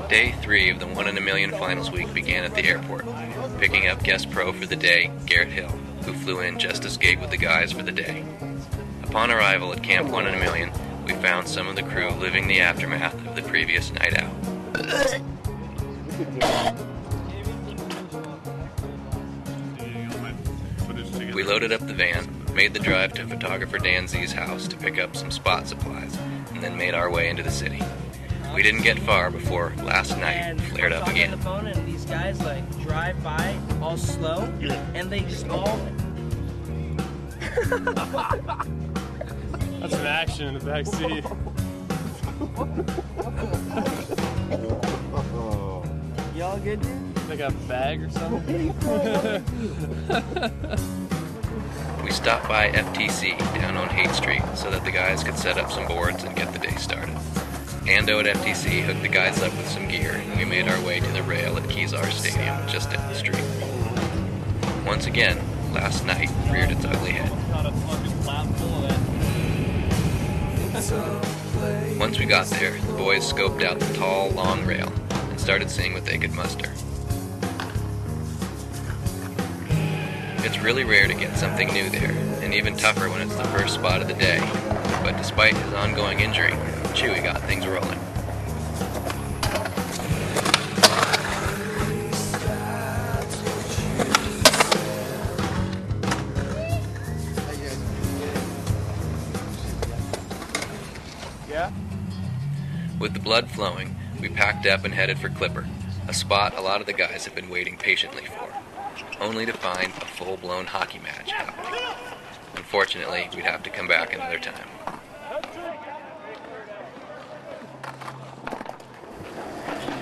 Day 3 of the 1 in a Million Finals Week began at the airport, picking up guest pro for the day, Garrett Hill, who flew in just to skate with the guys for the day. Upon arrival at Camp 1 in a Million, we found some of the crew living the aftermath of the previous night out. We loaded up the van, made the drive to photographer Dan Z's house to pick up some spot supplies, and then made our way into the city. We didn't get far before last night flared up again. On the phone and these guys like drive by all slow, and they just all. That's some action in the back seat. Y'all good, dude? Like a bag or something? We stopped by FTC down on Haight Street so that the guys could set up some boards and get the day started. Ando at FTC hooked the guys up with some gear, and we made our way to the rail at Kezar Stadium just down the street. Once again, last night reared its ugly head. Once we got there, the boys scoped out the tall, long rail and started seeing what they could muster. It's really rare to get something new there, and even tougher when it's the first spot of the day. But despite his ongoing injury, Chewy got things rolling. Yeah? With the blood flowing, we packed up and headed for Clipper, a spot a lot of the guys have been waiting patiently for, only to find a full-blown hockey match happening. Unfortunately, we'd have to come back another time.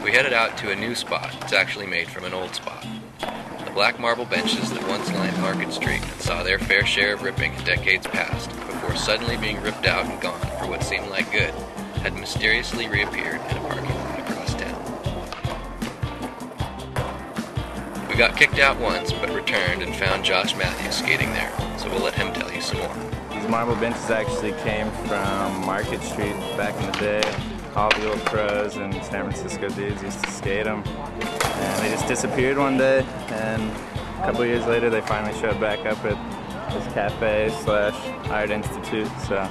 We headed out to a new spot. It's actually made from an old spot. The black marble benches that once lined Market Street and saw their fair share of ripping in decades past, before suddenly being ripped out and gone for what seemed like good, had mysteriously reappeared in a parking lot across town. We got kicked out once, but returned and found Josh Matthews skating there, so we'll let him tell you some more. These marble benches actually came from Market Street back in the day. All the old pros and San Francisco dudes used to skate them, and they just disappeared one day, and a couple years later they finally showed back up at this cafe / art institute, so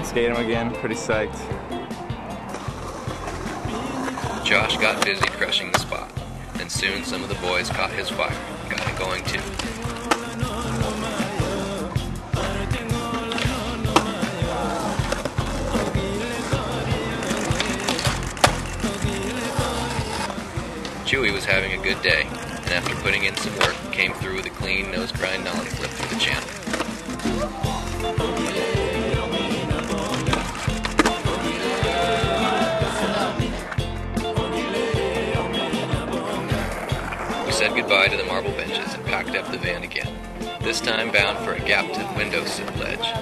skate them again, pretty psyched. Josh got busy crushing the spot, and soon some of the boys caught his fire and got it going too. Chewy was having a good day, and after putting in some work, came through with a clean nose grind nollie flip through the channel. We said goodbye to the marble benches and packed up the van again, this time bound for a gap-tipped windowsill ledge.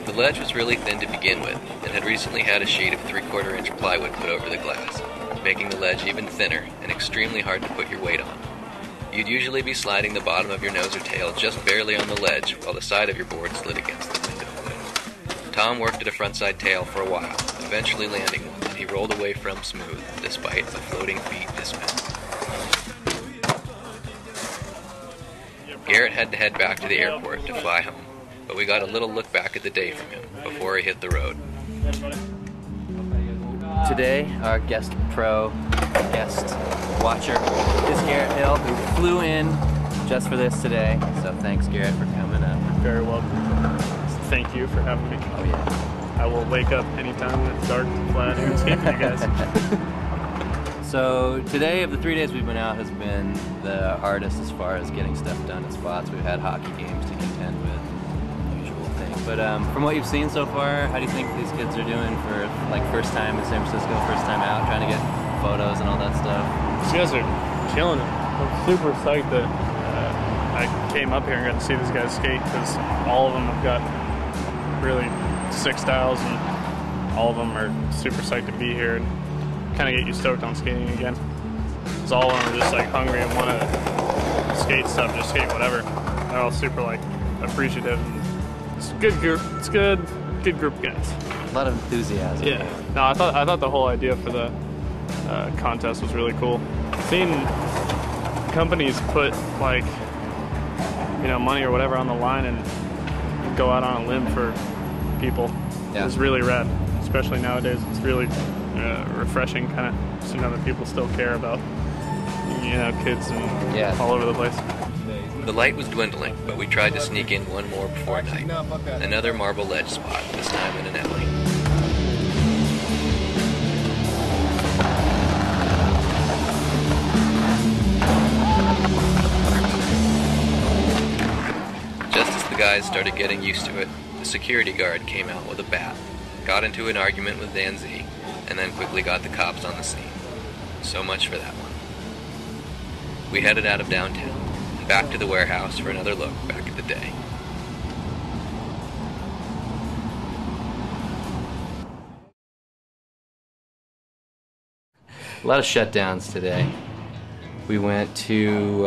The ledge was really thin to begin with, and had recently had a sheet of 3/4 inch plywood put over the glass, making the ledge even thinner and extremely hard to put your weight on. You'd usually be sliding the bottom of your nose or tail just barely on the ledge while the side of your board slid against the window. Tom worked at a frontside tail for a while, eventually landing one that he rolled away from smooth despite a floating feet dismount. Garrett had to head back to the airport to fly home, but we got a little look back at the day from him before he hit the road. Today, our guest watcher is Garrett Hill, who flew in just for this today. So thanks, Garrett, for coming up. Very welcome. thank you for having me. Oh yeah. I will wake up anytime it's dark to fly out here and skate with you guys. So today of the 3 days we've been out has been the hardest as far as getting stuff done at spots. We've had hockey games to contend with, usual thing. But from what you've seen so far, how do you think these kids are doing for like first time in San Francisco, first time out, trying to get photos and all that stuff? These guys are killing it. I'm super psyched that I came up here and got to see these guys skate, because all of them have got really sick styles and all of them are super psyched to be here and kind of get you stoked on skating again. Because all of them are just like hungry and want to skate stuff, just skate whatever. They're all super like appreciative. It's a good group. It's good group of guys. A lot of enthusiasm. Yeah. No, I thought the whole idea for the contest was really cool. Seeing companies put like, you know, money or whatever on the line and go out on a limb for people is really rad. Especially nowadays, it's really refreshing, kind of to know that people still care about, you know, kids and all over the place. The light was dwindling, but we tried to sneak in one more before night. Another marble ledge spot, this time in an alley. Just as the guys started getting used to it, the security guard came out with a bat, got into an argument with Dan Z, and then quickly got the cops on the scene. So much for that one. We headed out of downtown, and back to the warehouse for another look back at the day. A lot of shutdowns today. We went to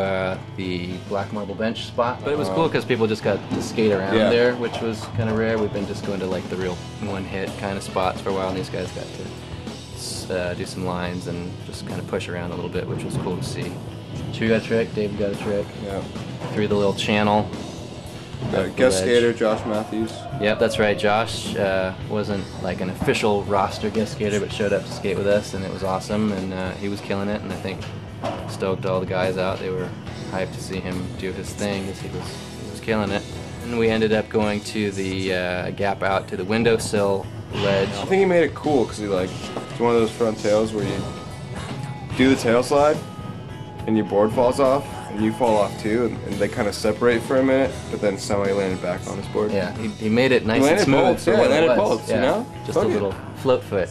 the black marble bench spot, but it was cool because people just got to skate around there, which was kind of rare. We've been just going to like the real one-hit kind of spots for a while, and these guys got to do some lines and just kind of push around a little bit, which was cool to see. Chew got a trick, Dave got a trick. Yeah. Through the little channel. Guest skater Josh Matthews. Yep, that's right. Josh wasn't like an official roster guest skater, but showed up to skate with us, and it was awesome, and he was killing it, and I think stoked all the guys out. They were hyped to see him do his thing, because he was killing it. And we ended up going to the gap out to the windowsill ledge. I think he made it cool because it's one of those front tails where you do the tail slide and your board falls off and you fall off too, and they kind of separate for a minute, but then somebody landed back on his board. Yeah, he made it nice and smooth. Bolts, for what it landed was. bolts, you know? Just a little float foot.